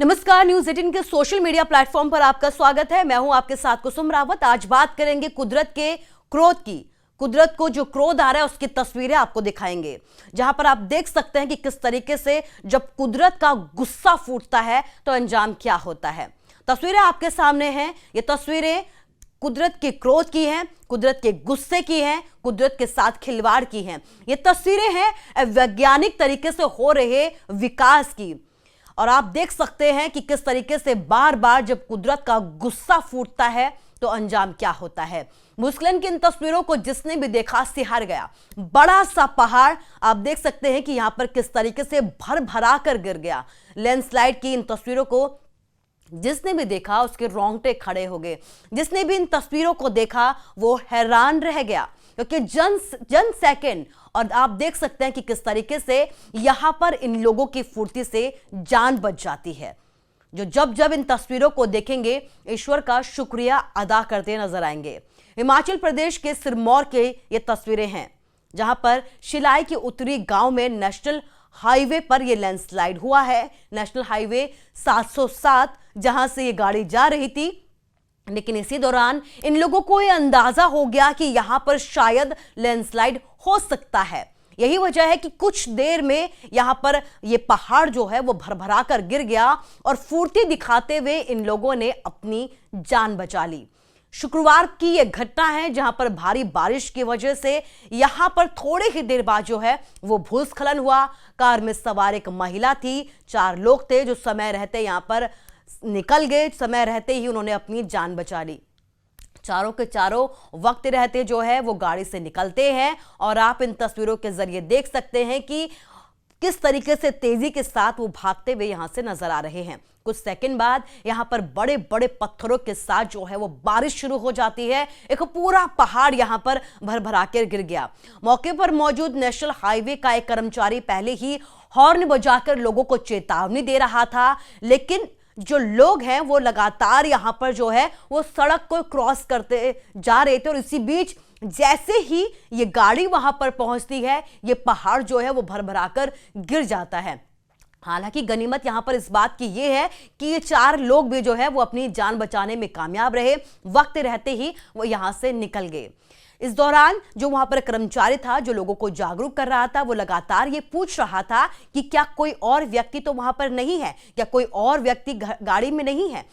नमस्कार, न्यूज 18 के social media platform पर आपका स्वागत है। मैं हूं आपके साथ कुसुम रावत। आज बात करेंगे कुदरत के क्रोध की। कुदरत को जो क्रोध आ रहा है उसकी तस्वीरें आपको दिखाएंगे, जहां पर आप देख सकते हैं कि किस तरीके से जब कुदरत का गुस्सा फूटता है तो अंजाम क्या होता है। तस्वीरें आपके सामने हैं। ये तस्वीरें कुदरत के क्रोध की हैं, कुदरत के गुस्से की हैं, कुदरत के साथ खिलवाड़ की हैं। ये तस्वीरें हैं वैज्ञानिक तरीके से हो रहे विकास की। और आप देख सकते हैं कि किस तरीके से बार बार जब कुदरत का गुस्सा फूटता है तो अंजाम क्या होता है। भूस्खलन की इन तस्वीरों को जिसने भी देखा सिहर गया। बड़ा सा पहाड़ आप देख सकते हैं कि यहां पर किस तरीके से भर भरा कर गिर गया। लैंडस्लाइड की इन तस्वीरों को जिसने भी देखा उसके रोंगटे खड़े हो गए। जिसने भी इन तस्वीरों को देखा वो हैरान रह गया, क्योंकि जन सेकंड। और आप देख सकते हैं कि किस तरीके से यहां पर इन लोगों की फुर्ती से जान बच जाती है, जो जब जब इन तस्वीरों को देखेंगे ईश्वर का शुक्रिया अदा करते नजर आएंगे। हिमाचल प्रदेश के सिरमौर के ये तस्वीरें हैं, जहां पर शिलाई के उत्तरी गांव में नेशनल हाईवे पर यह लैंडस्लाइड हुआ है। नेशनल हाईवे 707 जहां से ये गाड़ी जा रही थी, लेकिन इसी दौरान इन लोगों को यह अंदाजा हो गया कि यहां पर शायद लैंडस्लाइड हो सकता है। यही वजह है कि कुछ देर में यहां पर यह पहाड़ जो है वो भरभरा कर गिर गया और फुर्ती दिखाते हुए इन लोगों ने अपनी जान बचा ली। शुक्रवार की यह घटना है, जहां पर भारी बारिश की वजह से यहां पर थोड़े ही देर बाद जो है वो भूस्खलन हुआ। कार में सवार एक महिला थी, 4 लोग थे जो समय रहते यहां पर निकल गए। समय रहते ही उन्होंने अपनी जान बचा ली। चारों के चारों वक्त रहते जो है वो गाड़ी से निकलते हैं और आप इन तस्वीरों के जरिए देख सकते हैं कि किस तरीके से तेजी के साथ वो भागते हुए यहां से नजर आ रहे हैं। कुछ सेकंड बाद यहां पर बड़े बड़े पत्थरों के साथ जो है वो बारिश शुरू हो जाती है। एक पूरा पहाड़ यहां पर भरभरा कर गिर गया। मौके पर मौजूद नेशनल हाईवे का एक कर्मचारी पहले ही हॉर्न बजाकर लोगों को चेतावनी दे रहा था, लेकिन जो लोग हैं वो लगातार यहां पर जो है वो सड़क को क्रॉस करते जा रहे थे। और इसी बीच जैसे ही ये गाड़ी वहां पर पहुंचती है, ये पहाड़ जो है वो भरभराकर गिर जाता है। हालांकि गनीमत यहां पर इस बात की ये है कि ये 4 लोग भी जो है वो अपनी जान बचाने में कामयाब रहे। वक्त रहते ही वो यहां से निकल गए। इस दौरान जो वहां पर कर्मचारी था, जो लोगों को जागरूक कर रहा था, वो लगातार ये पूछ रहा था कि क्या कोई और व्यक्ति तो वहां पर नहीं है, क्या कोई और व्यक्ति गाड़ी में नहीं है।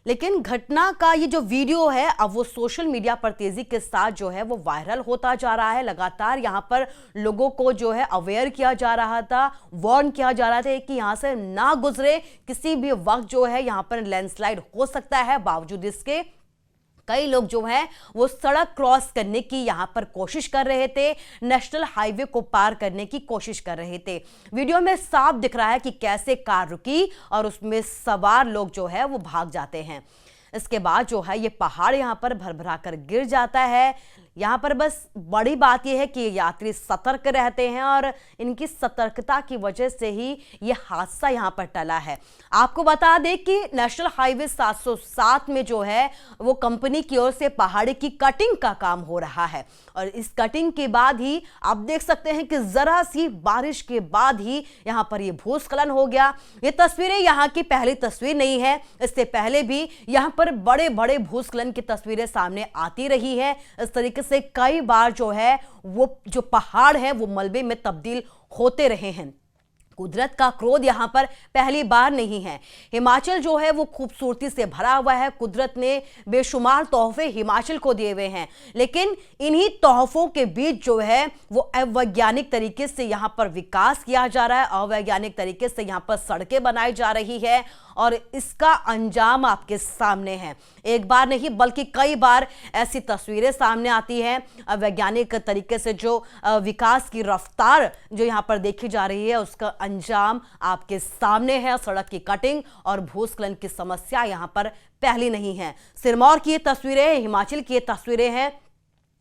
लेकिन घटना का ये जो वीडियो है अब वो सोशल मीडिया पर तेजी के साथ जो है वो वायरल होता जा रहा है। लगातार यहां पर लोगों को जो है अवेयर किया जा रहा था, वार्न किया जा रहा था कि यहां से ना गुजरे, किसी भी वक्त जो है यहां पर लैंडस्लाइड हो सकता है। बावजूद इसके कई लोग जो हैं वो सड़क क्रॉस करने की यहां पर कोशिश कर रहे थे, नेशनल हाईवे को पार करने की कोशिश कर रहे थे। वीडियो में साफ दिख रहा है कि कैसे कार रुकी और उसमें सवार लोग जो है वो भाग जाते हैं। इसके बाद जो है ये पहाड़ यहां पर भरभरा कर गिर जाता है। यहां पर बस बड़ी बात यह है कि यात्री सतर्क रहते हैं और इनकी सतर्कता की वजह से ही ये हादसा यहां पर टला है। आपको बता दें कि नेशनल हाईवे 707 में जो है वो कंपनी की ओर से पहाड़ी की कटिंग का काम हो रहा है। और इस कटिंग के बाद ही आप देख सकते हैं कि जरा सी बारिश के बाद ही यहां पर ये भूस्खलन हो गया। ये तस्वीरें यहां की पहली तस्वीर नहीं है, इससे पहले भी यहां पर बड़े बड़े भूस्खलन की तस्वीरें सामने आती रही है। इस तरीके से कई बार जो है वो जो पहाड़ है वो मलबे में तब्दील होते रहे हैं। कुदरत का क्रोध यहां पर पहली बार नहीं है। हिमाचल जो है वो खूबसूरती से भरा हुआ है। कुदरत ने बेशुमार तोहफे हिमाचल को दिए हुए हैं, लेकिन इन्हीं तोहफों के बीच जो है वो अवैज्ञानिक तरीके से यहां पर विकास किया जा रहा है, अवैज्ञानिक तरीके से यहां पर सड़कें बनाई जा रही है और इसका अंजाम आपके सामने है। एक बार नहीं बल्कि कई बार ऐसी तस्वीरें सामने आती हैं। वैज्ञानिक तरीके से जो विकास की रफ्तार जो यहां पर देखी जा रही है उसका अंजाम आपके सामने है। सड़क की कटिंग और भूस्खलन की समस्या यहां पर पहली नहीं है। सिरमौर की ये तस्वीरें, हिमाचल की ये तस्वीरें हैं,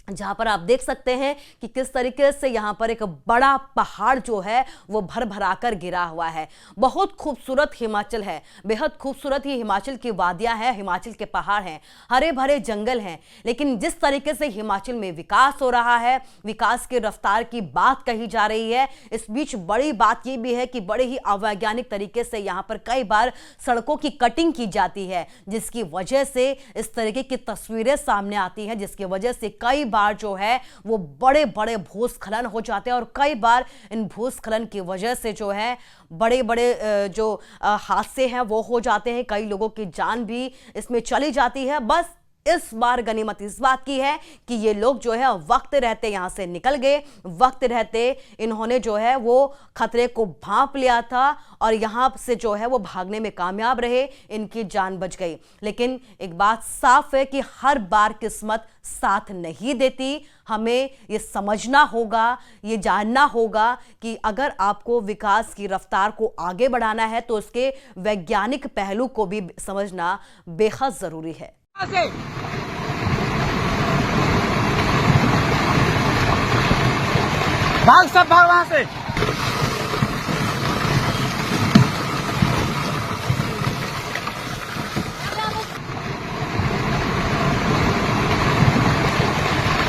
जहां पर आप देख सकते हैं कि किस तरीके से यहां पर एक बड़ा पहाड़ जो है वो भर भराकर गिरा हुआ है। बहुत खूबसूरत हिमाचल है, बेहद खूबसूरत ये हिमाचल की वादियां हैं, हिमाचल के पहाड़ हैं, हरे भरे जंगल हैं। लेकिन जिस तरीके से हिमाचल में विकास हो रहा है, विकास की रफ्तार की बात कही जा रही है, इस बीच बड़ी बात यह भी है कि बड़े ही अवैज्ञानिक तरीके से यहां पर कई बार सड़कों की कटिंग की जाती है, जिसकी वजह से इस तरीके की तस्वीरें सामने आती हैं, जिसकी वजह से कई बार जो है वो बड़े बड़े भूस्खलन हो जाते हैं और कई बार इन भूस्खलन की वजह से जो है बड़े बड़े जो हादसे हैं वो हो जाते हैं, कई लोगों की जान भी इसमें चली जाती है। बस इस बार गनीमत इस बात की है कि ये लोग जो है वक्त रहते यहां से निकल गए, वक्त रहते इन्होंने जो है वो खतरे को भांप लिया था और यहां से जो है वो भागने में कामयाब रहे, इनकी जान बच गई। लेकिन एक बात साफ है कि हर बार किस्मत साथ नहीं देती। हमें ये समझना होगा, ये जानना होगा कि अगर आपको विकास की रफ्तार को आगे बढ़ाना है तो उसके वैज्ञानिक पहलू को भी समझना बेहद जरूरी है। भाग सब भाग वहां से।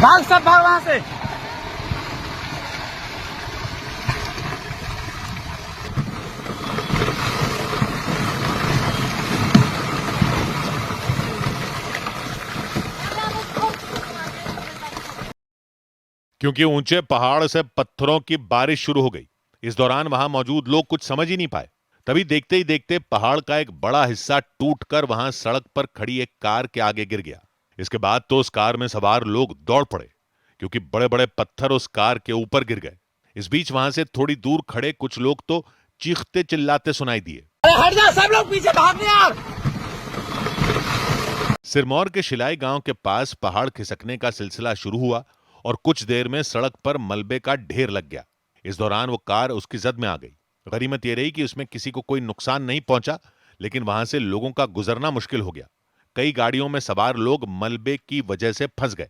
भाग सब भाग वहां से। क्योंकि ऊंचे पहाड़ से पत्थरों की बारिश शुरू हो गई। इस दौरान वहां मौजूद लोग कुछ समझ ही नहीं पाए। तभी देखते ही देखते पहाड़ का एक बड़ा हिस्सा टूटकर वहां सड़क पर खड़ी एक कार के आगे गिर गया। इसके बाद तो उस कार में सवार लोग दौड़ पड़े, क्योंकि बड़े बड़े पत्थर उस कार के ऊपर गिर गए। इस बीच वहां से थोड़ी दूर खड़े कुछ लोग तो चीखते चिल्लाते सुनाई दिए। अरे हट जा, सब लोग पीछे भागने यार। सिरमौर के शिलाई गांव के पास पहाड़ खिसकने का सिलसिला शुरू हुआ और कुछ देर में सड़क पर मलबे का ढेर लग गया। इस दौरान वो कार उसकी जद में आ गई। गनीमत यह रही कि उसमें किसी को कोई नुकसान नहीं पहुंचा, लेकिन वहां से लोगों का गुजरना मुश्किल हो गया। कई गाड़ियों में सवार लोग मलबे की वजह से फंस गए।